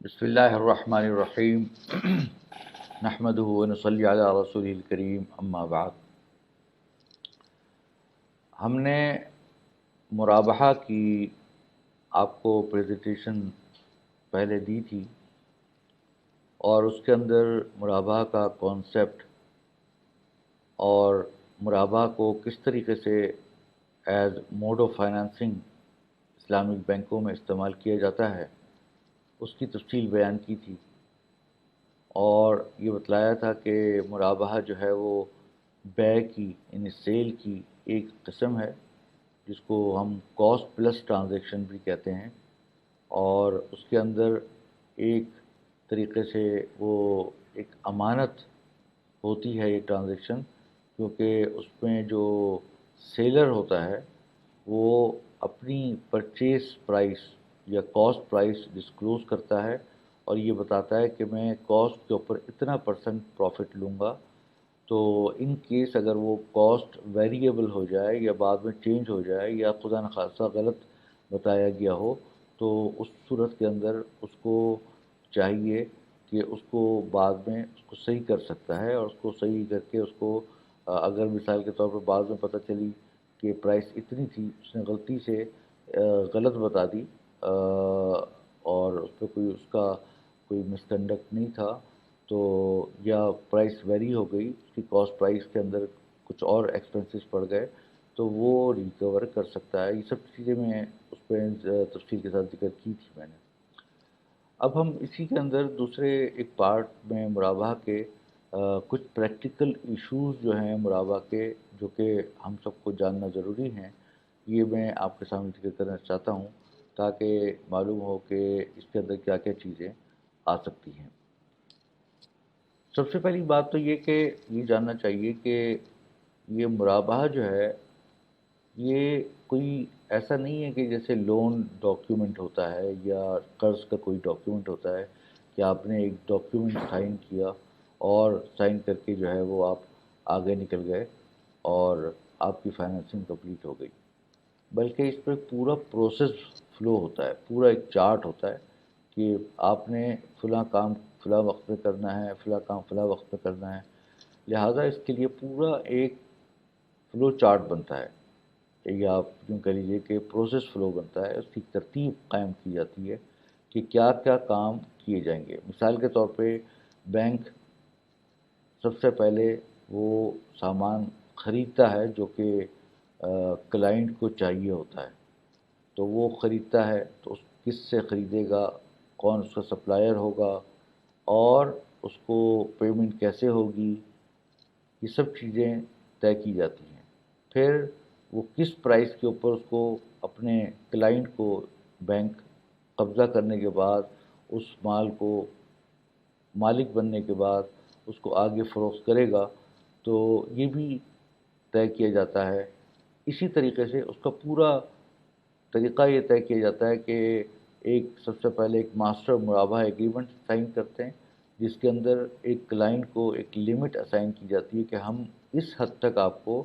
بسم اللہ الرحمن الرحیم نحمدہ ونصلی علی رسولہ الکریم اما بعد۔ ہم نے مرابحہ کی آپ کو پریزنٹیشن پہلے دی تھی، اور اس کے اندر مرابحہ کا کانسیپٹ اور مرابحہ کو کس طریقے سے as mode of financing Islamic بینکوں میں استعمال کیا جاتا ہے اس کی تفصیل بیان کی تھی، اور یہ بتلایا تھا کہ مرابحہ جو ہے وہ بے کی یعنی سیل کی ایک قسم ہے جس کو ہم کاسٹ پلس ٹرانزیکشن بھی کہتے ہیں، اور اس کے اندر ایک طریقے سے وہ ایک امانت ہوتی ہے یہ ٹرانزیکشن، کیونکہ اس میں جو سیلر ہوتا ہے وہ اپنی پرچیز پرائس یا کاسٹ پرائس ڈسکلوز کرتا ہے اور یہ بتاتا ہے کہ میں کاسٹ کے اوپر اتنا پرسنٹ پروفٹ لوں گا۔ تو ان کیس اگر وہ کاسٹ ویریبل ہو جائے یا بعد میں چینج ہو جائے یا خدا نخواستہ غلط بتایا گیا ہو، تو اس صورت کے اندر اس کو چاہیے کہ اس کو بعد میں اس کو صحیح کر سکتا ہے، اور اس کو صحیح کر کے اس کو اگر مثال کے طور پر بعد میں پتہ چلی کہ پرائس اتنی تھی، اس نے غلطی سے غلط بتا دی، اور اس پہ کوئی اس کا کوئی مس کنڈکٹ نہیں تھا، تو یا پرائس ویری ہو گئی، اس کی کاسٹ پرائس کے اندر کچھ اور ایکسپنسز پڑ گئے، تو وہ ریکور کر سکتا ہے۔ یہ سب چیزیں میں اس پہ تفصیل کے ساتھ ذکر کی تھی میں نے۔ اب ہم اسی کے اندر دوسرے ایک پارٹ میں مرابحہ کے کچھ پریکٹیکل ایشوز جو ہیں مرابحہ کے، جو کہ ہم سب کو جاننا ضروری ہیں، یہ میں آپ کے سامنے ذکر کرنا چاہتا ہوں تاکہ معلوم ہو کہ اس کے اندر کیا کیا چیزیں آ سکتی ہیں۔ سب سے پہلی بات تو یہ کہ یہ جاننا چاہیے کہ یہ مرابحہ جو ہے یہ کوئی ایسا نہیں ہے کہ جیسے لون ڈاکیومنٹ ہوتا ہے یا قرض کا کوئی ڈاکیومنٹ ہوتا ہے کہ آپ نے ایک ڈاکیومنٹ سائن کیا اور سائن کر کے جو ہے وہ آپ آگے نکل گئے اور آپ کی فائنینسنگ کمپلیٹ ہو گئی، بلکہ اس پہ پورا پروسیس فلو ہوتا ہے، پورا ایک چارٹ ہوتا ہے کہ آپ نے فلاں کام فلاں وقت پہ کرنا ہے، فلاں کام فلاں وقت پہ کرنا ہے، لہٰذا اس کے لیے پورا ایک فلو چارٹ بنتا ہے، یا آپ یوں کہہ لیجیے کہ پروسیس فلو بنتا ہے، اس کی ترتیب قائم کی جاتی ہے کہ کیا کیا کام کیے جائیں گے۔ مثال کے طور پہ بینک سب سے پہلے وہ سامان خریدتا ہے جو کہ کلائنٹ کو چاہیے ہوتا ہے، تو وہ خریدتا ہے تو اس کس سے خریدے گا، کون اس کا سپلائر ہوگا، اور اس کو پیمنٹ کیسے ہوگی، یہ سب چیزیں طے کی جاتی ہیں۔ پھر وہ کس پرائس کے اوپر اس کو اپنے کلائنٹ کو بینک قبضہ کرنے کے بعد اس مال کو مالک بننے کے بعد اس کو آگے فروخت کرے گا، تو یہ بھی طے کیا جاتا ہے۔ اسی طریقے سے اس کا پورا طریقہ یہ طے کیا جاتا ہے کہ ایک سب سے پہلے ایک ماسٹر مرابحہ ایگریمنٹ سائن کرتے ہیں، جس کے اندر ایک کلائنٹ کو ایک لمٹ اسائن کی جاتی ہے کہ ہم اس حد تک آپ کو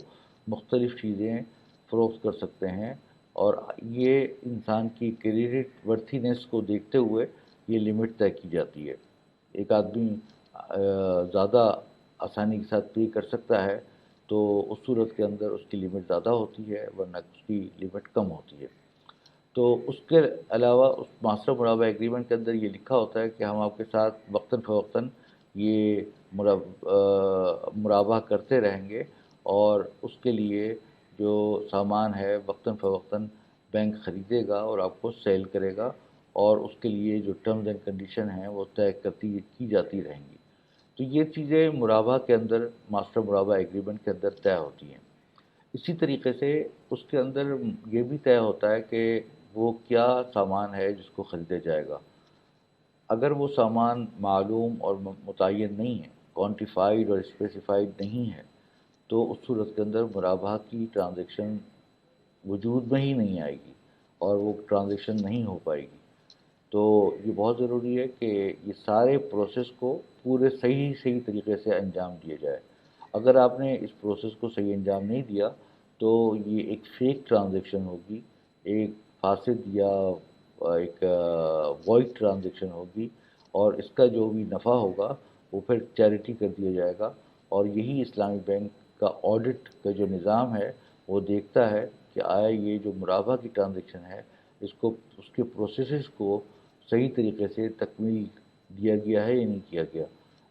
مختلف چیزیں فروخت کر سکتے ہیں، اور یہ انسان کی کریڈٹ ورتھینس کو دیکھتے ہوئے یہ لمٹ طے کی جاتی ہے۔ ایک آدمی زیادہ آسانی کے ساتھ پے کر سکتا ہے تو اس صورت کے اندر اس کی لمٹ زیادہ ہوتی ہے، ورنہ اس کی لمٹ کم ہوتی ہے۔ تو اس کے علاوہ اس ماسٹر مرابحہ ایگریمنٹ کے اندر یہ لکھا ہوتا ہے کہ ہم آپ کے ساتھ وقتاً فوقتاً یہ مرابحہ کرتے رہیں گے، اور اس کے لیے جو سامان ہے وقتاً فوقتاً بینک خریدے گا اور آپ کو سیل کرے گا، اور اس کے لیے جو ٹرمز اینڈ کنڈیشن ہیں وہ طے کی جاتی رہیں گی۔ تو یہ چیزیں مرابحہ کے اندر ماسٹر مرابحہ ایگریمنٹ کے اندر طے ہوتی ہیں۔ اسی طریقے سے اس کے اندر یہ بھی طے ہوتا ہے کہ وہ کیا سامان ہے جس کو خریدا جائے گا۔ اگر وہ سامان معلوم اور متعین نہیں ہے، کوانٹیفائڈ اور اسپیسیفائڈ نہیں ہے، تو اس صورت کے اندر مرابحہ کی ٹرانزیکشن وجود میں ہی نہیں آئے گی اور وہ ٹرانزیکشن نہیں ہو پائے گی۔ تو یہ بہت ضروری ہے کہ یہ سارے پروسیس کو پورے صحیح طریقے سے انجام دیا جائے۔ اگر آپ نے اس پروسیس کو صحیح انجام نہیں دیا تو یہ ایک فیک ٹرانزیکشن ہوگی، ایک فاسد یا ایک وائڈ ٹرانزیکشن ہوگی، اور اس کا جو بھی نفع ہوگا وہ پھر چیریٹی کر دیا جائے گا. اور یہی اسلامی بینک کا آڈٹ کا جو نظام ہے وہ دیکھتا ہے کہ آیا یہ جو مرابحہ کی ٹرانزیکشن ہے اس کے پروسیسز کو صحیح طریقے سے تکمیل دیا گیا ہے یا نہیں کیا گیا.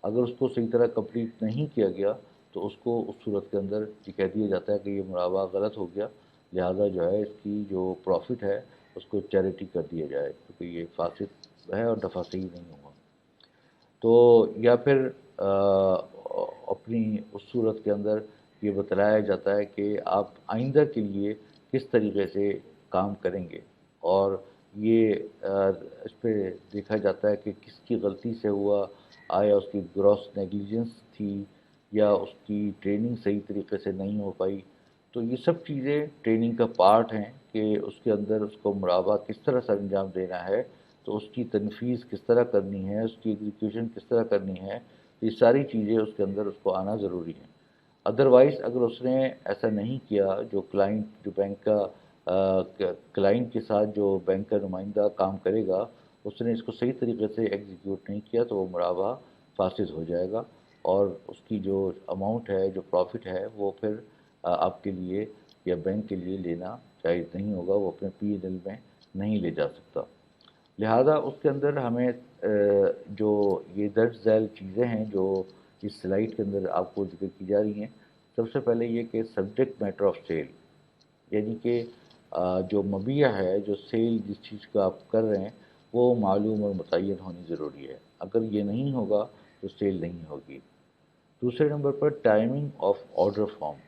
اگر اس کو صحیح طرح کمپلیٹ نہیں کیا گیا تو اس کو اس صورت کے اندر یہ کہہ دیا جاتا ہے کہ یہ مرابحہ غلط ہو گیا، لہذا جو ہے اس کی جو پروفٹ ہے اس کو چیریٹی کر دیا جائے کیونکہ یہ فاسد ہے اور دفع صحیح نہیں ہوا. تو یا پھر اپنی اس صورت کے اندر یہ بتلایا جاتا ہے کہ آپ آئندہ کے لیے کس طریقے سے کام کریں گے، اور یہ اس پہ دیکھا جاتا ہے کہ کس کی غلطی سے ہوا، آیا اس کی گراس نیگلیجنس تھی یا اس کی ٹریننگ صحیح طریقے سے نہیں ہو پائی. تو یہ سب چیزیں ٹریننگ کا پارٹ ہیں کہ اس کے اندر اس کو مرابحہ کس طرح سے انجام دینا ہے، تو اس کی تنفیذ کس طرح کرنی ہے، اس کی ایگزیکیوشن کس طرح کرنی ہے. یہ ساری چیزیں اس کے اندر اس کو آنا ضروری ہیں. ادروائز اگر اس نے ایسا نہیں کیا، جو کلائنٹ جو بینک کا کلائنٹ کے ساتھ جو بینک کا نمائندہ کام کرے گا، اس نے اس کو صحیح طریقے سے ایگزیکیوٹ نہیں کیا تو وہ مرابحہ فاسد ہو جائے گا، اور اس کی جو اماؤنٹ ہے، جو پروفٹ ہے، وہ پھر آپ کے لیے یا بینک کے لیے لینا جائز نہیں ہوگا، وہ اپنے پی این ایل میں نہیں لے جا سکتا. لہذا اس کے اندر ہمیں جو یہ درج ذیل چیزیں ہیں جو اس سلائڈ کے اندر آپ کو ذکر کی جا رہی ہیں، سب سے پہلے یہ کہ سبجیکٹ میٹر آف سیل، یعنی کہ جو مبیع ہے، جو سیل جس چیز کا آپ کر رہے ہیں وہ معلوم اور متعین ہونی ضروری ہے. اگر یہ نہیں ہوگا تو سیل نہیں ہوگی. دوسرے number per timing of order form,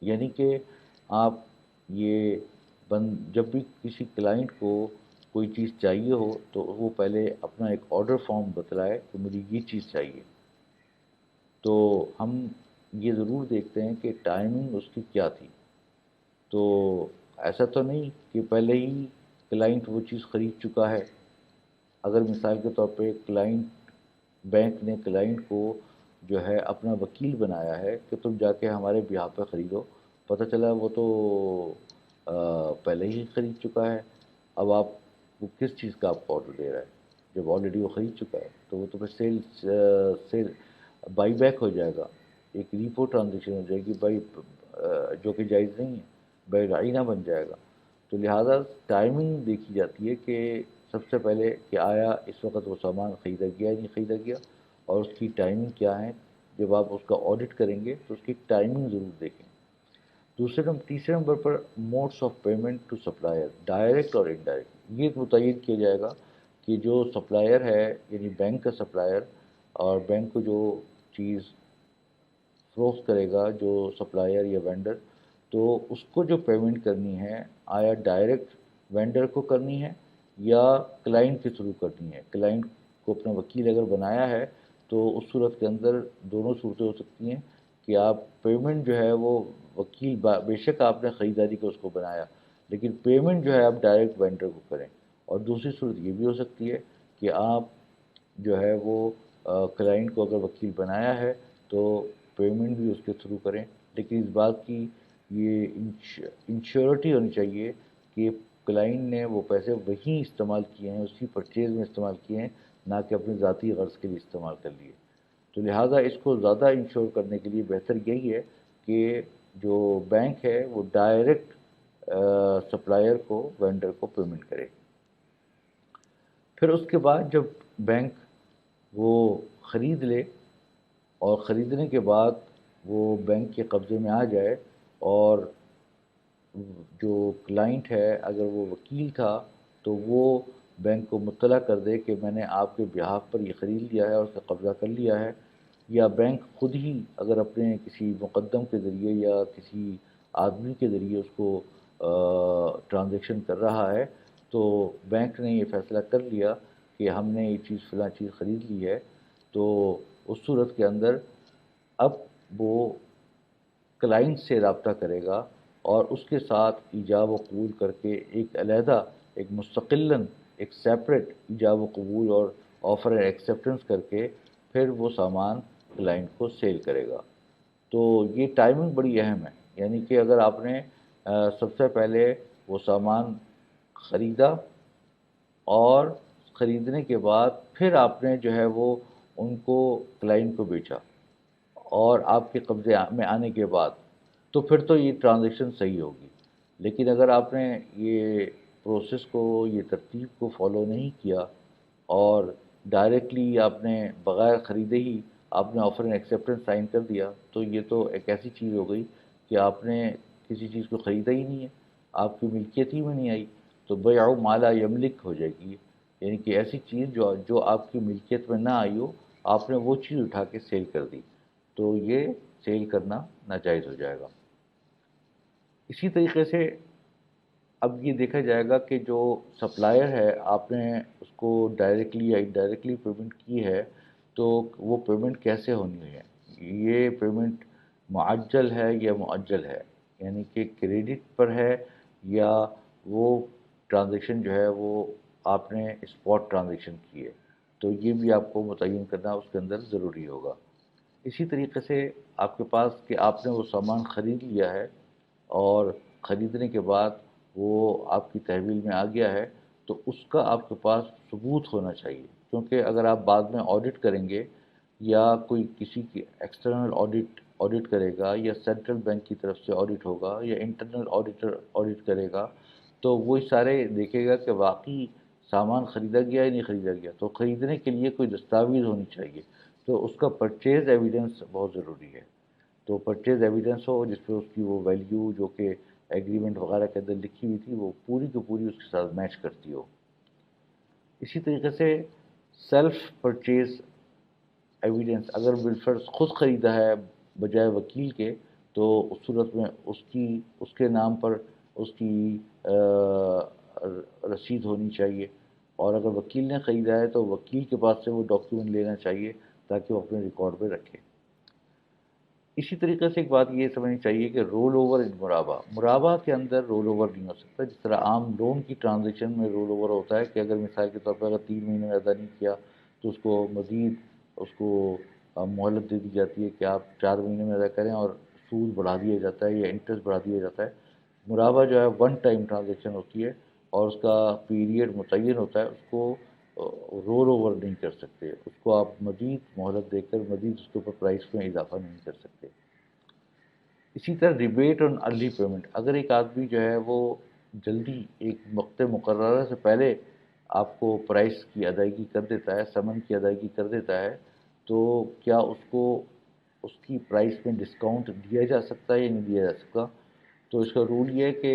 یعنی کہ آپ یہ جب بھی کسی کلائنٹ کو کوئی چیز چاہیے ہو تو وہ پہلے اپنا ایک آرڈر فارم بتلائے کہ مجھے یہ چیز چاہیے. تو ہم یہ ضرور دیکھتے ہیں کہ ٹائمنگ اس کی کیا تھی. تو ایسا تو نہیں کہ پہلے ہی کلائنٹ وہ چیز خرید چکا ہے. اگر مثال کے طور پہ بینک نے کلائنٹ کو جو ہے اپنا وکیل بنایا ہے کہ تم جا کے ہمارے بیہاف پہ خریدو، پتہ چلا وہ تو پہلے ہی خرید چکا ہے. اب آپ وہ کس چیز کا آپ کو آڈر دے رہا ہے؟ جب آلریڈی وہ خرید چکا ہے تو وہ تو پھر سیل بائی بیک ہو جائے گا، ایک ریپو ٹرانزیکشن ہو جائے گی بائی، جو کہ جائز نہیں ہے، بائی رائنا بن جائے گا. تو لہٰذا ٹائمنگ دیکھی جاتی ہے کہ سب سے پہلے کہ آیا اس وقت وہ سامان خریدا گیا یا نہیں خریدا گیا، اور اس کی ٹائمنگ کیا ہے. جب آپ اس کا آڈٹ کریں گے تو اس کی ٹائمنگ ضرور دیکھیں. تیسرے نمبر پر modes of payment to supplier, direct اور انڈائریکٹ. یہ متعین کیا جائے گا کہ جو سپلائر ہے یعنی بینک کا سپلائر، اور بینک کو جو چیز فروخت کرے گا جو سپلائر یا وینڈر، تو اس کو جو پیمنٹ کرنی ہے آیا ڈائریکٹ وینڈر کو کرنی ہے یا کلائنٹ کے تھرو کرنی ہے. کلائنٹ کو اپنا وکیل اگر بنایا ہے تو اس صورت کے اندر دونوں صورتیں ہو سکتی ہیں کہ آپ پیمنٹ جو ہے وہ وکیل بے شک آپ نے خریداری کو اس کو بنایا، لیکن پیمنٹ جو ہے آپ ڈائریکٹ وینڈر کو کریں. اور دوسری صورت یہ بھی ہو سکتی ہے کہ آپ جو ہے وہ کلائنٹ کو اگر وکیل بنایا ہے تو پیمنٹ بھی اس کے تھرو کریں، لیکن اس بات کی یہ انشورٹی ہونی چاہیے کہ کلائنٹ نے وہ پیسے وہیں استعمال کیے ہیں، اسی پرچیز میں استعمال کیے ہیں، نہ کہ اپنے ذاتی غرض کے لیے استعمال کر لیے. تو لہٰذا اس کو زیادہ انشور کرنے کے لیے بہتر یہی ہے کہ جو بینک ہے وہ ڈائریکٹ سپلائر کو وینڈر کو پیمنٹ کرے. پھر اس کے بعد جب بینک وہ خرید لے اور خریدنے کے بعد وہ بینک کے قبضے میں آ جائے، اور جو کلائنٹ ہے اگر وہ وکیل تھا تو وہ بینک کو مطلع کر دے کہ میں نے آپ کے بیہاف پر یہ خرید لیا ہے اور اس کا قبضہ کر لیا ہے، یا بینک خود ہی اگر اپنے کسی مقدم کے ذریعے یا کسی آدمی کے ذریعے اس کو ٹرانزیکشن کر رہا ہے، تو بینک نے یہ فیصلہ کر لیا کہ ہم نے یہ چیز فلاں چیز خرید لی ہے، تو اس صورت کے اندر اب وہ کلائنٹ سے رابطہ کرے گا اور اس کے ساتھ ایجاب و قبول کر کے ایک علیحدہ، ایک مستقلاً، ایک سیپریٹ ایجاب و قبول اور آفر اینڈ ایکسیپٹنس کر کے پھر وہ سامان کلائنٹ کو سیل کرے گا. تو یہ ٹائمنگ بڑی اہم ہے، یعنی کہ اگر آپ نے سب سے پہلے وہ سامان خریدا اور خریدنے کے بعد پھر آپ نے جو ہے وہ ان کو کلائنٹ کو بیچا اور آپ کے قبضے میں آنے کے بعد، تو پھر تو یہ ٹرانزیکشن صحیح ہوگی۔ لیکن اگر آپ نے یہ پروسیس کو، یہ ترتیب کو فالو نہیں کیا اور ڈائریکٹلی آپ نے بغیر خریدے ہی آپ نے آفر اینڈ ایکسیپٹنس سائن کر دیا، تو یہ تو ایک ایسی چیز ہو گئی کہ آپ نے کسی چیز کو خریدا ہی نہیں ہے، آپ کی ملکیت ہی میں نہیں آئی، تو بیع ما لا یملک ہو جائے گی، یعنی کہ ایسی چیز جو آپ کی ملکیت میں نہ آئی ہو، آپ نے وہ چیز اٹھا کے سیل کر دی، تو یہ سیل کرنا ناجائز ہو جائے گا۔ اسی طریقے سے اب یہ دیکھا جائے گا کہ جو سپلائر ہے، آپ نے اس کو ڈائریکٹلی یا انڈائریکٹلی پیمنٹ کی ہے، تو وہ پیمنٹ کیسے ہونی ہے؟ یہ پیمنٹ معجل ہے یا مؤجل ہے، یعنی کہ کریڈٹ پر ہے یا وہ ٹرانزیکشن جو ہے وہ آپ نے اسپاٹ ٹرانزیکشن کی ہے، تو یہ بھی آپ کو متعین کرنا اس کے اندر ضروری ہوگا۔ اسی طریقے سے آپ کے پاس کہ آپ نے وہ سامان خرید لیا ہے اور خریدنے کے بعد وہ آپ کی تحویل میں آ گیا ہے، تو اس کا آپ کے پاس ثبوت ہونا چاہیے، کیونکہ اگر آپ بعد میں آڈٹ کریں گے یا کوئی کسی کی ایکسٹرنل آڈٹ کرے گا یا سینٹرل بینک کی طرف سے آڈٹ ہوگا یا انٹرنل آڈیٹر آڈٹ کرے گا، تو وہ سارے دیکھے گا کہ واقعی سامان خریدا گیا یا نہیں خریدا گیا، تو خریدنے کے لیے کوئی دستاویز ہونی چاہیے، تو اس کا پرچیز ایویڈنس بہت ضروری ہے۔ تو پرچیز ایویڈنس ہو جس پہ اس کی وہ ویلیو جو کہ ایگریمنٹ وغیرہ کے اندر لکھی ہوئی تھی وہ پوری کی پوری اس کے ساتھ میچ کرتی ہو۔ اسی طریقے سے سیلف پرچیز ایویڈنس، اگر بالفرض خود خریدا ہے بجائے وکیل کے، تو اس صورت میں اس کے نام پر اس کی رسید ہونی چاہیے، اور اگر وکیل نے خریدا ہے تو وکیل کے پاس سے وہ ڈاکیومنٹ لینا چاہیے تاکہ وہ اپنے ریکارڈ پہ رکھے۔ اسی طریقے سے ایک بات یہ سمجھنی چاہیے کہ رول اوور ان مرابہ کے اندر رول اوور نہیں ہو سکتا، جس طرح عام لون کی ٹرانزیکشن میں رول اوور ہوتا ہے کہ اگر مثال کے طور پر اگر 3 مہینے میں ادا نہیں کیا تو اس کو مزید اس کو مہلت دے دی جاتی ہے کہ آپ 4 مہینے میں ادا کریں، اور سود بڑھا دیا جاتا ہے یا انٹرسٹ بڑھا دیا جاتا ہے۔ مرابہ جو ہے ون ٹائم ٹرانزیکشن ہوتی ہے اور اس کا پیریڈ متعین ہوتا ہے، اس کو رول اوور نہیں کر سکتے، اس کو آپ مزید مہلت دے کر مزید اس کے اوپر پرائس میں اضافہ نہیں کر سکتے۔ اسی طرح ریبیٹ اور ارلی پیمنٹ، اگر ایک آدمی جو ہے وہ جلدی ایک وقت مقررہ سے پہلے آپ کو پرائس کی ادائیگی کر دیتا ہے، ثمن کی ادائیگی کر دیتا ہے، تو کیا اس کو اس کی پرائس میں ڈسکاؤنٹ دیا جا سکتا ہے یا نہیں دیا جا سکتا؟ تو اس کا رول یہ ہے کہ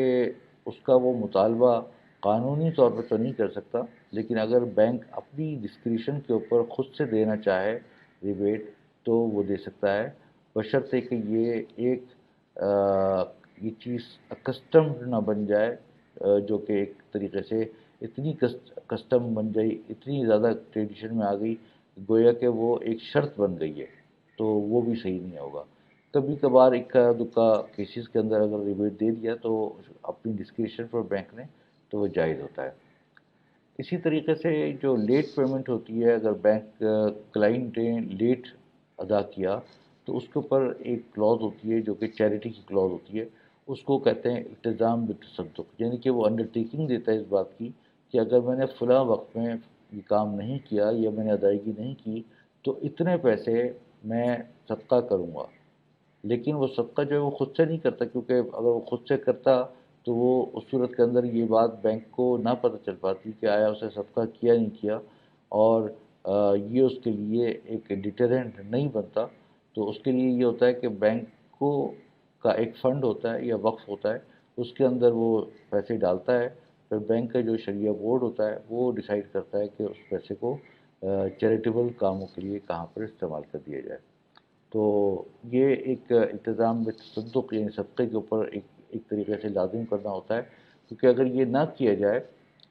اس کا وہ مطالبہ قانونی طور پر تو نہیں کر سکتا، لیکن اگر بینک اپنی ڈسکریشن کے اوپر خود سے دینا چاہے ریبیٹ تو وہ دے سکتا ہے، بشرطے کہ یہ چیز کسٹم نہ بن جائے، جو کہ ایک طریقے سے اتنی کسٹم بن گئی، اتنی زیادہ ٹریڈیشن میں آ گئی، گویا کہ وہ ایک شرط بن گئی ہے، تو وہ بھی صحیح نہیں ہوگا۔ کبھی کبھار اکا دکا کیسز کے اندر اگر ریبیٹ دے دیا تو اپنی ڈسکریشن پر بینک نے، تو وہ جائز ہوتا ہے۔ اسی طریقے سے جو لیٹ پیمنٹ ہوتی ہے، اگر بینک کلائنٹ نے لیٹ ادا کیا تو اس کے اوپر ایک کلوز ہوتی ہے جو کہ چیریٹی کی کلوز ہوتی ہے، اس کو کہتے ہیں التزام بالتصدق، یعنی کہ وہ انڈرٹیکنگ دیتا ہے اس بات کی کہ اگر میں نے فلاں وقت میں یہ کام نہیں کیا یا میں نے ادائیگی نہیں کی تو اتنے پیسے میں صدقہ کروں گا، لیکن وہ صدقہ جو ہے وہ خود سے نہیں کرتا، کیونکہ اگر وہ خود سے کرتا تو وہ اس صورت کے اندر یہ بات بینک کو نہ پتہ چل پاتی کہ آیا اسے صدقہ کیا نہیں کیا، اور یہ اس کے لیے ایک ڈیٹرنٹ نہیں بنتا۔ تو اس کے لیے یہ ہوتا ہے کہ بینک کو کا ایک فنڈ ہوتا ہے یا وقف ہوتا ہے، اس کے اندر وہ پیسے ڈالتا ہے، پھر بینک کا جو شریعہ بورڈ ہوتا ہے وہ ڈیسائیڈ کرتا ہے کہ اس پیسے کو چیریٹیبل کاموں کے لیے کہاں پر استعمال کر دیا جائے۔ تو یہ ایک التزام بالتصدق یعنی صدقے کے اوپر ایک طریقے سے لازم کرنا ہوتا ہے، کیونکہ اگر یہ نہ کیا جائے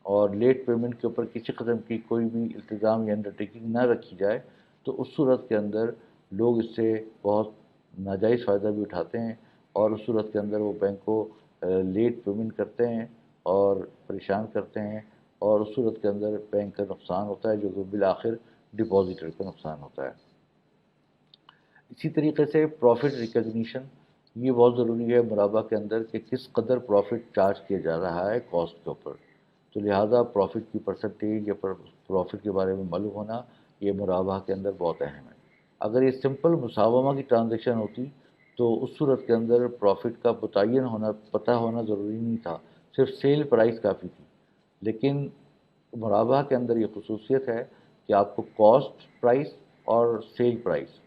اور لیٹ پیمنٹ کے اوپر کسی قسم کی کوئی بھی التزام یا انڈرٹیکنگ نہ رکھی جائے تو اس صورت کے اندر لوگ اس سے بہت ناجائز فائدہ بھی اٹھاتے ہیں، اور اس صورت کے اندر وہ بینک کو لیٹ پیمنٹ کرتے ہیں اور پریشان کرتے ہیں، اور اس صورت کے اندر بینک کا نقصان ہوتا ہے جو کہ بالآخر ڈپازیٹر کا نقصان ہوتا ہے۔ اسی طریقے سے پروفٹ ریکگنیشن، یہ بہت ضروری ہے مرابہ کے اندر کہ کس قدر پروفٹ چارج کیا جا رہا ہے کاسٹ کے اوپر۔ تو لہٰذا پروفٹ کی پرسنٹیج یا پروفٹ کے بارے میں معلوم ہونا یہ مرابحہ کے اندر بہت اہم ہے۔ اگر یہ سمپل مساومہ کی ٹرانزیکشن ہوتی تو اس صورت کے اندر پروفٹ کا متعین ہونا پتہ ہونا ضروری نہیں تھا، صرف سیل پرائس کافی تھی۔ لیکن مرابحہ کے اندر یہ خصوصیت ہے کہ آپ کو کاسٹ پرائس اور سیل پرائس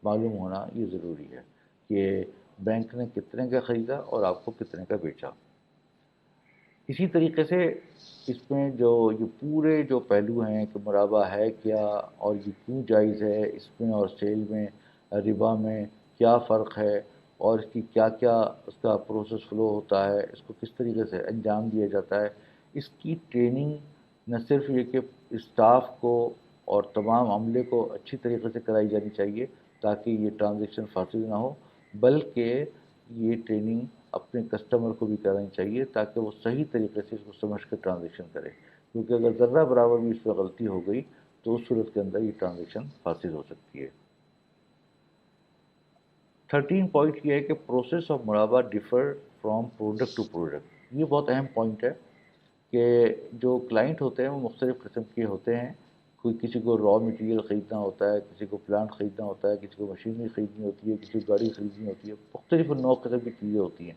معلوم ہونا یہ ضروری ہے کہ بینک نے کتنے کا خریدا اور آپ کو کتنے کا بیچا۔ اسی طریقے سے اس میں جو یہ پورے جو پہلو ہیں کہ مرابحہ ہے کیا اور یہ کیوں جائز ہے، اس میں اور سیل میں ربا میں کیا فرق ہے اور اس کی کیا کیا اس کا پروسیس فلو ہوتا ہے، اس کو کس طریقے سے انجام دیا جاتا ہے، اس کی ٹریننگ نہ صرف یہ کہ اسٹاف کو اور تمام عملے کو اچھی طریقے سے کرائی جانی چاہیے تاکہ یہ ٹرانزیکشن فاسد نہ ہو، بلکہ یہ ٹریننگ اپنے کسٹمر کو بھی کرانی چاہیے تاکہ وہ صحیح طریقے سے اس کو سمجھ کر ٹرانزیکشن کرے، کیونکہ اگر ذرہ برابر بھی اس پہ غلطی ہو گئی تو اس صورت کے اندر یہ ٹرانزیکشن فاسد ہو سکتی ہے۔ 13 پوائنٹ یہ ہے کہ پروسیس آف مرابحہ differ from product to product. یہ بہت اہم پوائنٹ ہے کہ جو کلائنٹ ہوتے ہیں وہ مختلف قسم کے ہوتے ہیں، کوئی کسی کو را مٹیریل خریدنا ہوتا ہے، کسی کو پلانٹ خریدنا ہوتا ہے، کسی کو مشینری خریدنی ہوتی ہے، کسی کو گاڑی خریدنی ہوتی ہے، مختلف نو قسم کی چیزیں ہوتی ہیں۔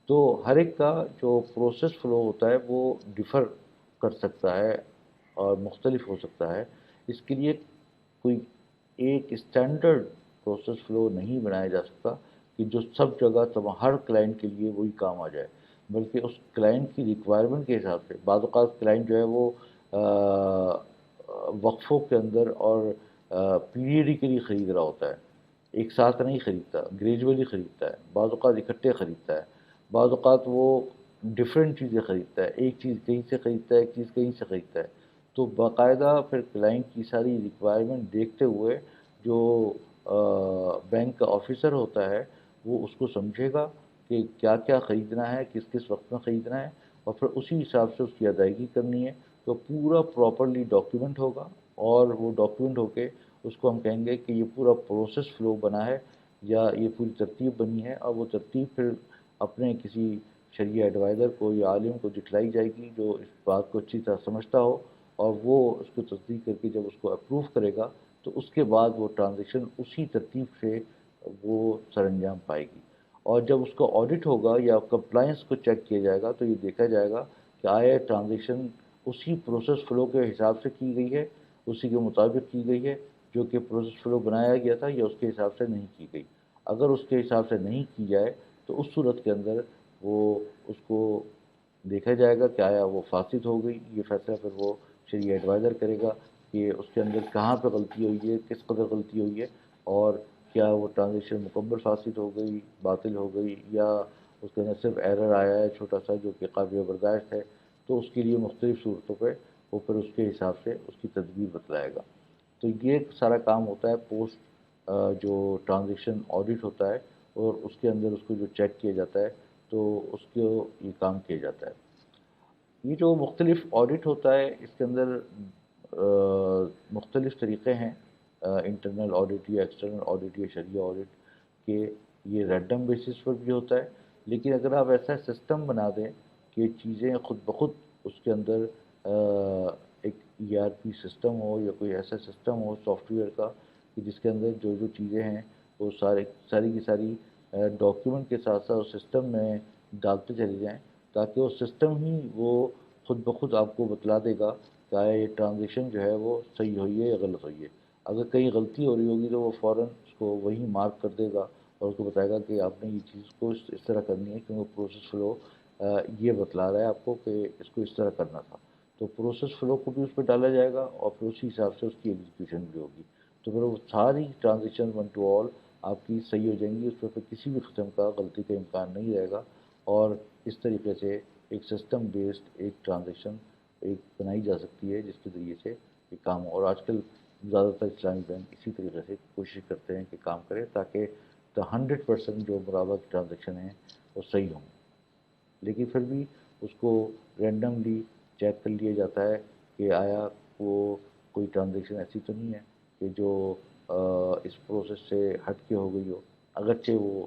تو ہر ایک کا جو پروسیس فلو ہوتا ہے وہ ڈیفر کر سکتا ہے اور مختلف ہو سکتا ہے۔ اس کے لیے کوئی ایک اسٹینڈرڈ پروسیس فلو نہیں بنایا جا سکتا کہ جو سب جگہ ہر کلائنٹ کے لیے وہی کام آ جائے، بلکہ اس کلائنٹ کی ریکوائرمنٹ کے حساب سے بعض اوقات کلائنٹ جو ہے وہ وقفوں کے اندر اور پیریڈیکلی خرید رہا ہوتا ہے، ایک ساتھ نہیں خریدتا، گریجولی خریدتا ہے، بعض اوقات اکٹھے خریدتا ہے، بعض اوقات وہ ڈفرینٹ چیزیں خریدتا ہے، ایک چیز کہیں سے خریدتا ہے، ایک چیز کہیں سے خریدتا ہے۔ تو باقاعدہ پھر کلائنٹ کی ساری ریکوائرمنٹ دیکھتے ہوئے جو بینک کا آفیسر ہوتا ہے وہ اس کو سمجھے گا کہ کیا کیا خریدنا ہے، کس کس وقت میں خریدنا ہے، اور پھر اسی حساب سے اس کی ادائیگی کرنی ہے۔ تو پورا پراپرلی ڈاکیومنٹ ہوگا اور وہ ڈاکیومنٹ ہو کے اس کو ہم کہیں گے کہ یہ پورا پروسیس فلو بنا ہے یا یہ پوری ترتیب بنی ہے، اور وہ ترتیب پھر اپنے کسی شرعی ایڈوائزر کو یا عالم کو دکھلائی جائے گی جو اس بات کو اچھی طرح سمجھتا ہو، اور وہ اس کو تصدیق کر کے جب اس کو اپروو کرے گا تو اس کے بعد وہ ٹرانزیکشن اسی ترتیب سے وہ سر انجام پائے گی۔ اور جب اس کا آڈٹ ہوگا یا کمپلائنس کو چیک کیا جائے گا تو یہ دیکھا جائے گا کہ آیا ٹرانزیکشن اسی پروسیس فلو کے حساب سے کی گئی ہے، اسی کے مطابق کی گئی ہے جو کہ پروسیس فلو بنایا گیا تھا، یا اس کے حساب سے نہیں کی گئی۔ اگر اس کے حساب سے نہیں کی جائے تو اس صورت کے اندر وہ اس کو دیکھا جائے گا کہ آیا وہ فاسد ہو گئی۔ یہ فیصلہ پھر وہ شرعی ایڈوائزر کرے گا کہ اس کے اندر کہاں پہ غلطی ہوئی ہے، کس قدر غلطی ہوئی ہے، اور کیا وہ ٹرانزیکشن مکمل فاسد ہو گئی، باطل ہو گئی، یا اس کے اندر صرف ایرر آیا ہے چھوٹا سا جو کہ قابل برداشت ہے۔ تو اس کے لیے مختلف صورتوں پہ وہ پھر اس کے حساب سے اس کی تدبیر بتلائے گا۔ تو یہ سارا کام ہوتا ہے پوسٹ جو ٹرانزیکشن آڈٹ ہوتا ہے، اور اس کے اندر اس کو جو چیک کیا جاتا ہے تو اس کو یہ کام کیا جاتا ہے۔ یہ جو مختلف آڈٹ ہوتا ہے اس کے اندر مختلف طریقے ہیں، انٹرنل آڈٹ یا ایکسٹرنل آڈٹ یا شرعی آڈٹ کہ یہ ریڈم بیسس پر بھی ہوتا ہے، لیکن اگر آپ ایسا سسٹم بنا دیں کہ چیزیں خود بخود اس کے اندر ایک ای آر پی سسٹم ہو یا کوئی ایسا سسٹم ہو سافٹ ویئر کا کہ جس کے اندر جو جو چیزیں ہیں وہ ساری کی ساری ڈاکیومنٹ کے ساتھ ساتھ سسٹم میں ڈالتے چلے جائیں، تاکہ وہ سسٹم ہی وہ خود بخود آپ کو بتلا دے گا کہ آیا یہ ٹرانزیکشن جو ہے وہ صحیح ہوئی ہے یا غلط ہوئی ہے۔ اگر کہیں غلطی ہو رہی ہوگی تو وہ فوراً اس کو وہی مارک کر دے گا اور اس کو بتائے گا کہ آپ نے یہ چیز کو اس طرح کرنی ہے، کیونکہ پروسیس فلو یہ بتلا رہا ہے آپ کو کہ اس کو اس طرح کرنا تھا۔ تو پروسیس فلو کو بھی اس پہ ڈالا جائے گا اور پھر اسی حساب سے اس کی ایگزیکیوشن بھی ہوگی۔ تو پھر وہ ساری ٹرانزیکشن ون ٹو آل آپ کی صحیح ہو جائیں گی، اس پہ پھر کسی بھی قسم کا غلطی کا امکان نہیں رہے گا، اور اس طریقے سے ایک سسٹم بیسڈ ایک ٹرانزیکشن ایک بنائی جا سکتی ہے جس کے ذریعے سے یہ کام ہو۔ اور آج کل زیادہ تر اسلامی بینک اسی طریقے سے کوشش کرتے ہیں کہ کام کرے تاکہ 100% جو برابر کی ٹرانزیکشن ہیں وہ صحیح ہوں، لیکن پھر بھی اس کو رینڈملی چیک کر لیا جاتا ہے کہ آیا وہ کوئی ٹرانزیکشن ایسی تو نہیں ہے کہ جو اس پروسیس سے ہٹ کے ہو گئی ہو، اگرچہ وہ